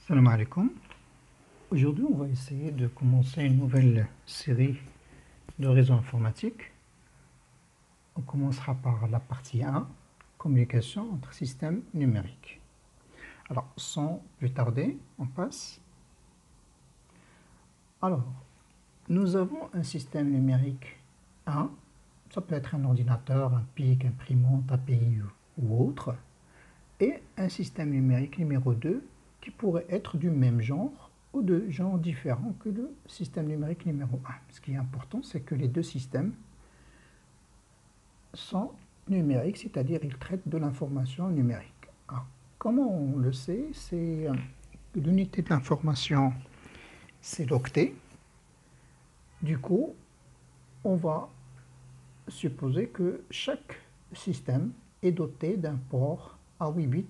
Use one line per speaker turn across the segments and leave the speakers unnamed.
Salam alaikum. Aujourd'hui, on va essayer de commencer une nouvelle série de réseaux informatiques. On commencera par la partie 1, communication entre systèmes numériques. Alors, sans plus tarder, on passe. Alors, nous avons un système numérique 1, ça peut être un ordinateur, un PIC, imprimante, API ou autre, et un système numérique numéro 2 qui pourrait être du même genre ou de genres différents que le système numérique numéro 1. Ce qui est important, c'est que les deux systèmes sont numériques, c'est-à-dire ils traitent de l'information numérique. Alors, comment on le sait? C'est l'unité de l'information, c'est l'octet. Du coup, on va supposer que chaque système est doté d'un port à 8 bits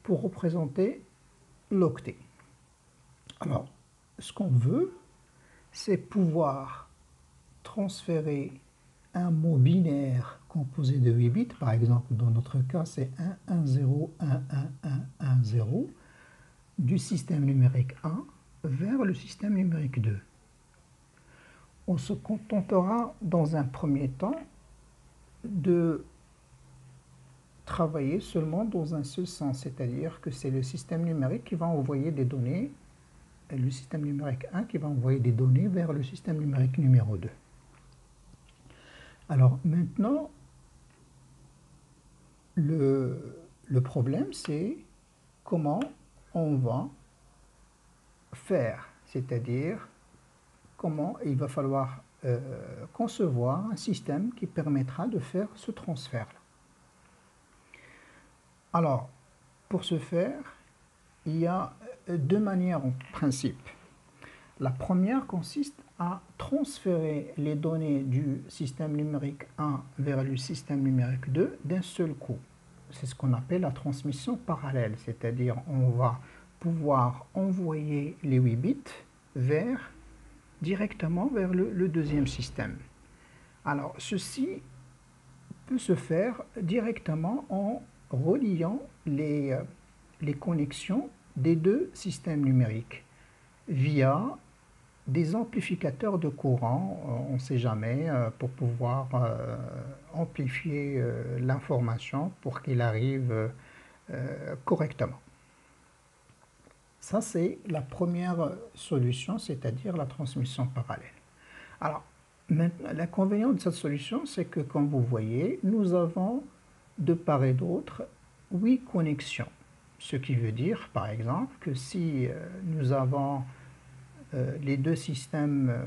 pour représenter l'octet. Alors, ce qu'on veut, c'est pouvoir transférer un mot binaire composé de 8 bits, par exemple, dans notre cas, c'est 1, 1, 0, 1, 1, 1, 1, 0, du système numérique 1 vers le système numérique 2. On se contentera dans un premier temps de travailler seulement dans un seul sens, c'est-à-dire que c'est le système numérique qui va envoyer des données, et le système numérique 1 qui va envoyer des données vers le système numérique numéro 2. Alors maintenant, le problème, c'est comment on va faire, c'est-à-dire comment il va falloir concevoir un système qui permettra de faire ce transfert-là. Alors, pour ce faire, il y a deux manières en principe. La première consiste à transférer les données du système numérique 1 vers le système numérique 2 d'un seul coup. C'est ce qu'on appelle la transmission parallèle, c'est-à-dire on va pouvoir envoyer les 8 bits directement vers le deuxième système. Alors, ceci peut se faire directement en reliant les connexions des deux systèmes numériques via des amplificateurs de courant, on ne sait jamais, pour pouvoir amplifier l'information pour qu'il arrive correctement. Ça, c'est la première solution, c'est-à-dire la transmission parallèle. Alors, maintenant, l'inconvénient de cette solution, c'est que, comme vous voyez, nous avons de part et d'autre 8 connexions. Ce qui veut dire, par exemple, que si nous avons les deux systèmes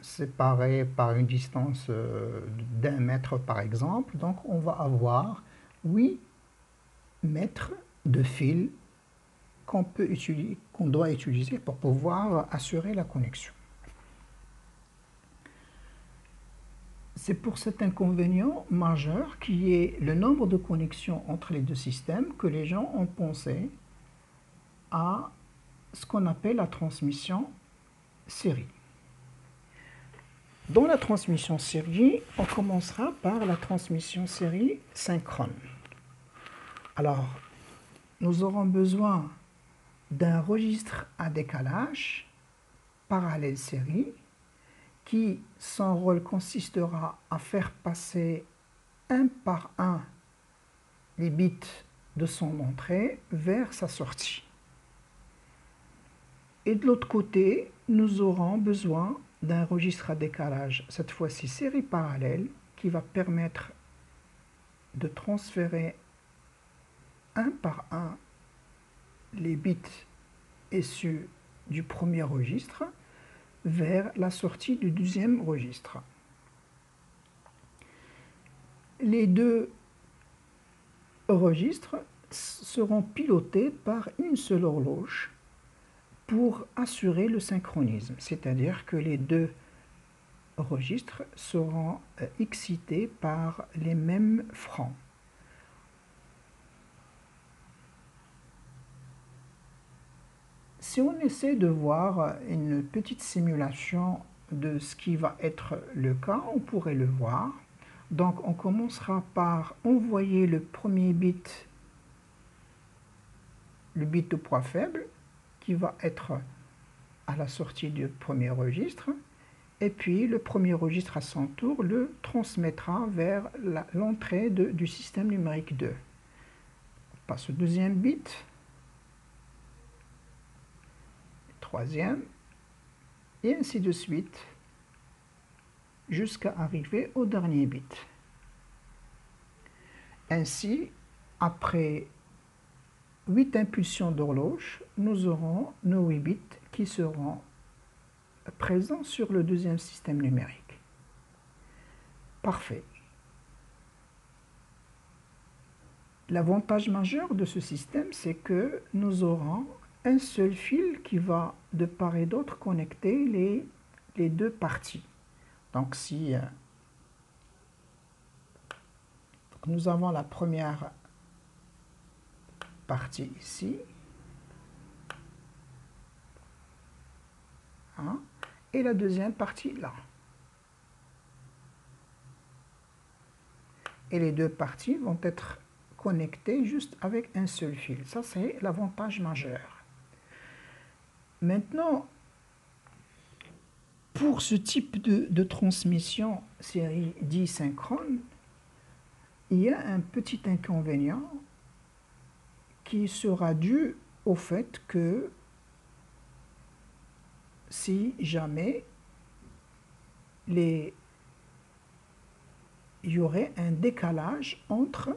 séparés par une distance d'1 mètre, par exemple, donc on va avoir 8 mètres de fil qu'on doit utiliser pour pouvoir assurer la connexion. C'est pour cet inconvénient majeur qui est le nombre de connexions entre les deux systèmes que les gens ont pensé à ce qu'on appelle la transmission série. Dans la transmission série, on commencera par la transmission série synchrone. Alors, nous aurons besoin d'un registre à décalage parallèle série qui, son rôle consistera à faire passer un par un les bits de son entrée vers sa sortie. Et de l'autre côté, nous aurons besoin d'un registre à décalage, cette fois-ci série parallèle, qui va permettre de transférer un par un les bits issus du premier registre vers la sortie du deuxième registre. Les deux registres seront pilotés par une seule horloge pour assurer le synchronisme, c'est-à-dire que les deux registres seront excités par les mêmes francs. Si on essaie de voir une petite simulation de ce qui va être le cas, on pourrait le voir. Donc on commencera par envoyer le premier bit le bit de poids faible qui va être à la sortie du premier registre, et puis le premier registre à son tour le transmettra vers l'entrée du système numérique 2. On passe au deuxième bit, troisième, et ainsi de suite, jusqu'à arriver au dernier bit. Ainsi, après 8 impulsions d'horloge, nous aurons nos 8 bits qui seront présents sur le deuxième système numérique. Parfait. L'avantage majeur de ce système, c'est que nous aurons un seul fil qui va de part et d'autre connecter les deux parties. Donc si nous avons la première partie ici, hein, et la deuxième partie là. Et les deux parties vont être connectées juste avec un seul fil. Ça, c'est l'avantage majeur. Maintenant, pour ce type de transmission série disynchrone, il y a un petit inconvénient qui sera dû au fait que si jamais il y aurait un décalage entre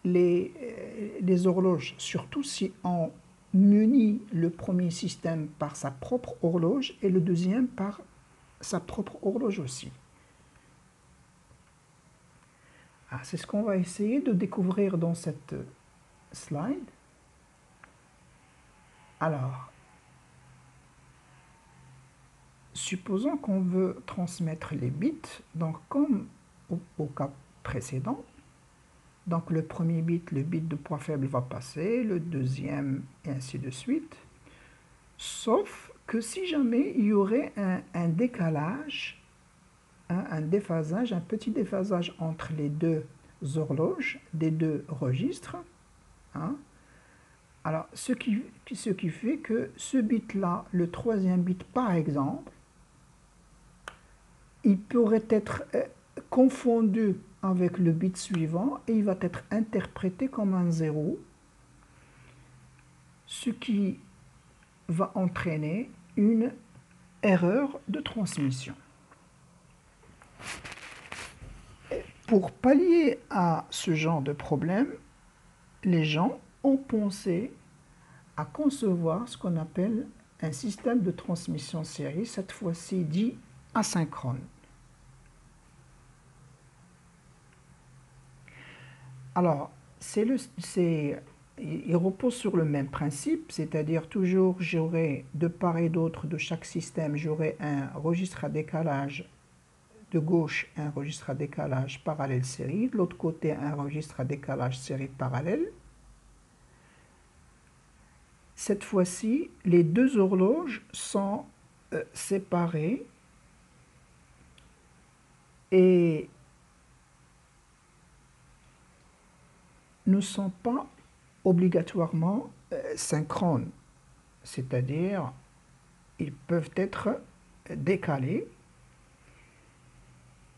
les horloges, surtout si on munit le premier système par sa propre horloge et le deuxième par sa propre horloge aussi. C'est ce qu'on va essayer de découvrir dans cette slide. Alors, supposons qu'on veut transmettre les bits, donc comme au cas précédent. Donc le premier bit, le bit de poids faible va passer, le deuxième et ainsi de suite. Sauf que si jamais il y aurait un décalage, un déphasage, un petit déphasage entre les deux horloges des deux registres, hein, alors ce qui fait que ce bit-là, le troisième bit par exemple, il pourrait être confondu avec le bit suivant et il va être interprété comme un 0, ce qui va entraîner une erreur de transmission. Pour pallier à ce genre de problème, les gens ont pensé à concevoir ce qu'on appelle un système de transmission série, cette fois-ci dit asynchrone. Alors, il repose sur le même principe, c'est-à-dire toujours j'aurai de part et d'autre de chaque système, j'aurai un registre à décalage de gauche, un registre à décalage parallèle série, de l'autre côté un registre à décalage série parallèle. Cette fois-ci, les deux horloges sont séparées et ne sont pas obligatoirement synchrones, c'est-à-dire ils peuvent être décalés,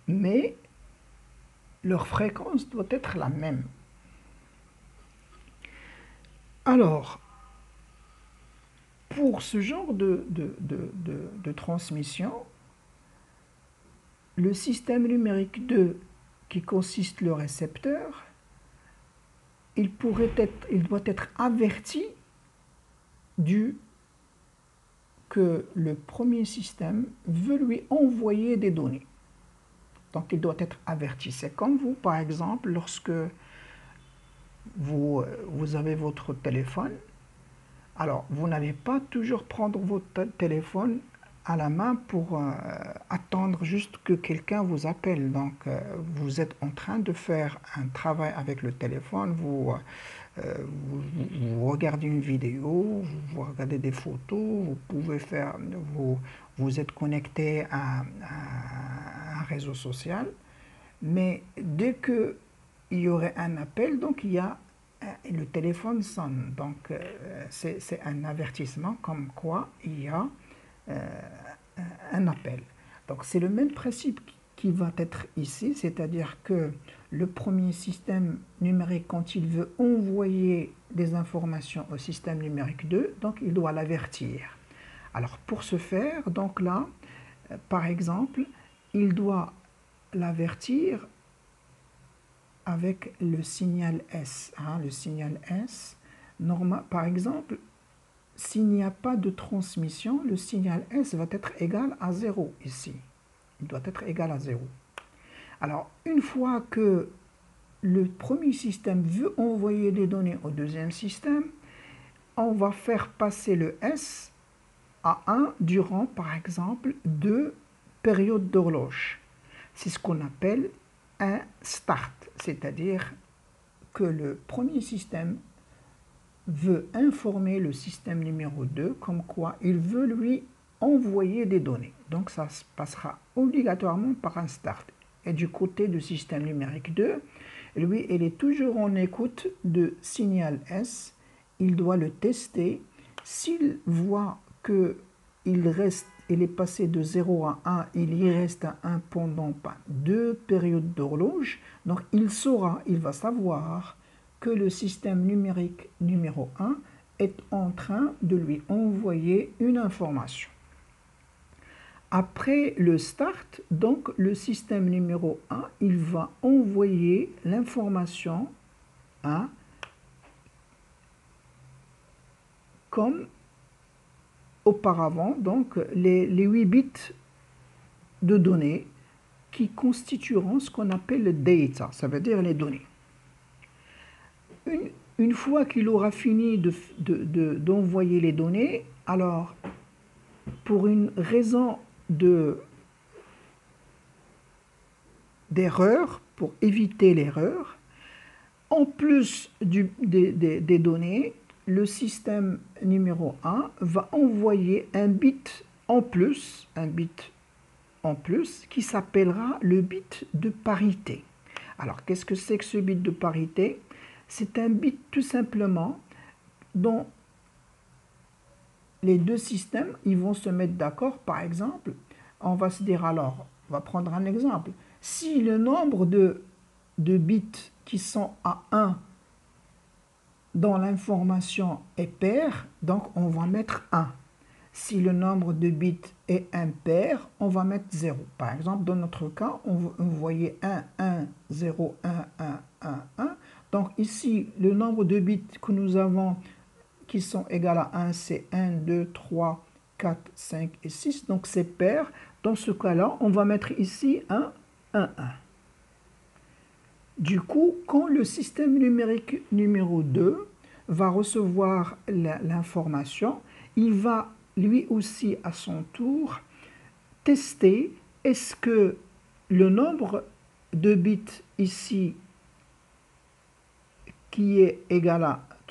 mais leur fréquence doit être la même. Alors, pour ce genre de transmission, le système numérique 2, qui consiste le récepteur, il doit être averti que le premier système veut lui envoyer des données. Donc il doit être averti. C'est comme vous, par exemple, lorsque vous avez votre téléphone. Alors, vous n'allez pas toujours prendre votre téléphone à la main pour attendre juste que quelqu'un vous appelle. Donc, vous êtes en train de faire un travail avec le téléphone, vous regardez une vidéo, vous regardez des photos, vous pouvez faire, vous êtes connecté à un réseau social, mais dès qu'il y aurait un appel, donc il y a et le téléphone sonne. Donc, c'est un avertissement comme quoi il y a un appel. Donc, c'est le même principe qui va être ici, c'est-à-dire que le premier système numérique, quand il veut envoyer des informations au système numérique 2, donc il doit l'avertir. Alors, pour ce faire, donc là, par exemple, il doit l'avertir avec le signal S. Le signal S, normal, par exemple, s'il n'y a pas de transmission, le signal S va être égal à 0 ici. Il doit être égal à 0. Alors, une fois que le premier système veut envoyer des données au deuxième système, on va faire passer le S à 1 durant, par exemple, 2 périodes d'horloge. C'est ce qu'on appelle un start, c'est-à-dire que le premier système veut informer le système numéro 2 comme quoi il veut lui envoyer des données. Donc ça se passera obligatoirement par un start. Et du côté du système numérique 2, lui, il est toujours en écoute de signal S. Il doit le tester. S'il voit qu'il est passé de 0 à 1, il y reste à 1 pendant 2 périodes d'horloge. Donc il va savoir que le système numérique numéro 1 est en train de lui envoyer une information. Après le start, donc le système numéro 1, il va envoyer l'information comme auparavant, donc les 8 bits de données qui constitueront ce qu'on appelle le data, ça veut dire les données. Une fois qu'il aura fini d'envoyer les données, alors pour une raison d'erreur, pour éviter l'erreur, en plus des données, le système numéro 1 va envoyer un bit en plus, qui s'appellera le bit de parité. Alors, qu'est-ce que c'est que ce bit de parité? C'est un bit tout simplement dont les deux systèmes ils vont se mettre d'accord. Par exemple, on va se dire alors, on va prendre un exemple. Si le nombre de bits qui sont à 1 dans l'information est pair, donc on va mettre 1. Si le nombre de bits est impair, on va mettre 0. Par exemple, dans notre cas, on voyait 1, 1, 0, 1, 1, 1, 1. Donc ici, le nombre de bits que nous avons qui sont égaux à 1, c'est 1, 2, 3, 4, 5 et 6. Donc c'est pair. Dans ce cas-là, on va mettre ici 1, 1, 1. Du coup, quand le système numérique numéro 2 va recevoir l'information, il va lui aussi à son tour tester est-ce que le nombre de bits ici qui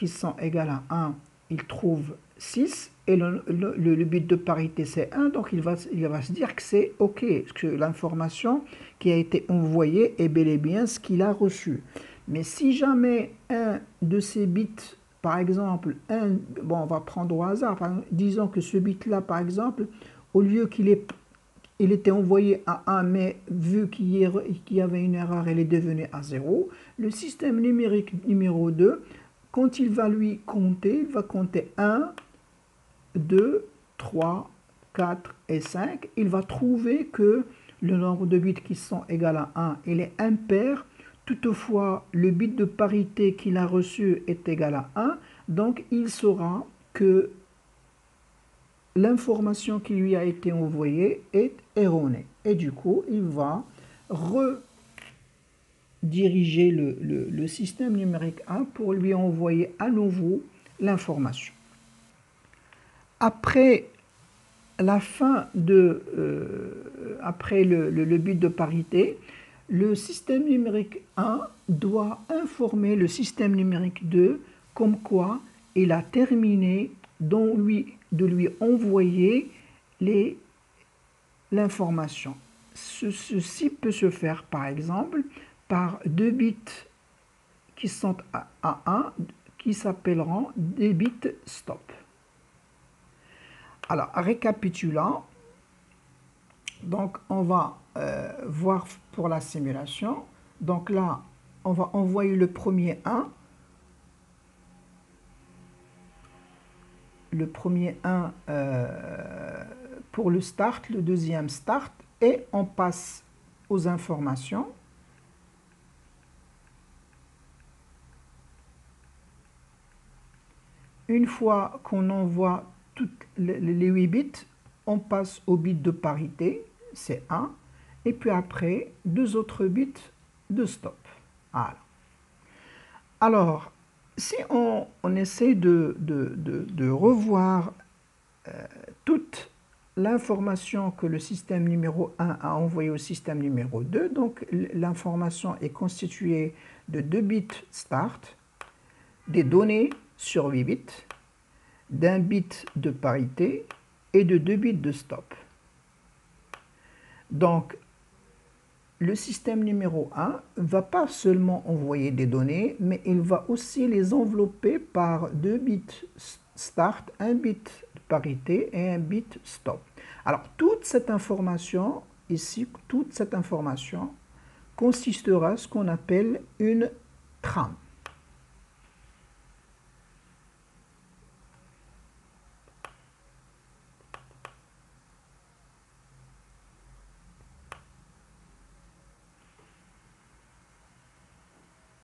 sont égaux à 1, il trouve 6 et le bit de parité c'est 1, donc il va se dire que c'est OK, que l'information qui a été envoyée est bel et bien ce qu'il a reçu. Mais si jamais un de ces bits, par exemple, on va prendre au hasard, disons que ce bit-là, par exemple, au lieu qu'il était envoyé à 1, mais vu qu'il y avait une erreur, elle est devenue à 0, le système numérique numéro 2, quand il va lui compter, il va compter 1, 2, 3, 4 et 5. Il va trouver que le nombre de bits qui sont égaux à 1, il est impair. Toutefois, le bit de parité qu'il a reçu est égal à 1. Donc, il saura que l'information qui lui a été envoyée est erronée. Et du coup, il va rediriger le système numérique 1 pour lui envoyer à nouveau l'information. Après la fin après le bit de parité, le système numérique 1 doit informer le système numérique 2 comme quoi il a terminé de lui envoyer l'information. Ceci peut se faire par exemple par 2 bits qui sont à 1, qui s'appelleront des bits stop. Alors, récapitulant, donc on va voir pour la simulation. Donc là, on va envoyer le premier 1. Le premier 1 pour le start, le deuxième start, et on passe aux informations. Une fois qu'on envoie toutes les 8 bits, on passe au bit de parité, c'est 1, et puis après, 2 autres bits de stop. Voilà. Alors, si on essaie de revoir toute l'information que le système numéro 1 a envoyée au système numéro 2, donc l'information est constituée de 2 bits start, des données sur 8 bits, d'un bit de parité et de 2 bits de stop. Donc, le système numéro 1 ne va pas seulement envoyer des données, mais il va aussi les envelopper par 2 bits start, un bit de parité et un bit stop. Alors, toute cette information, ici, toute cette information consistera à ce qu'on appelle une trame.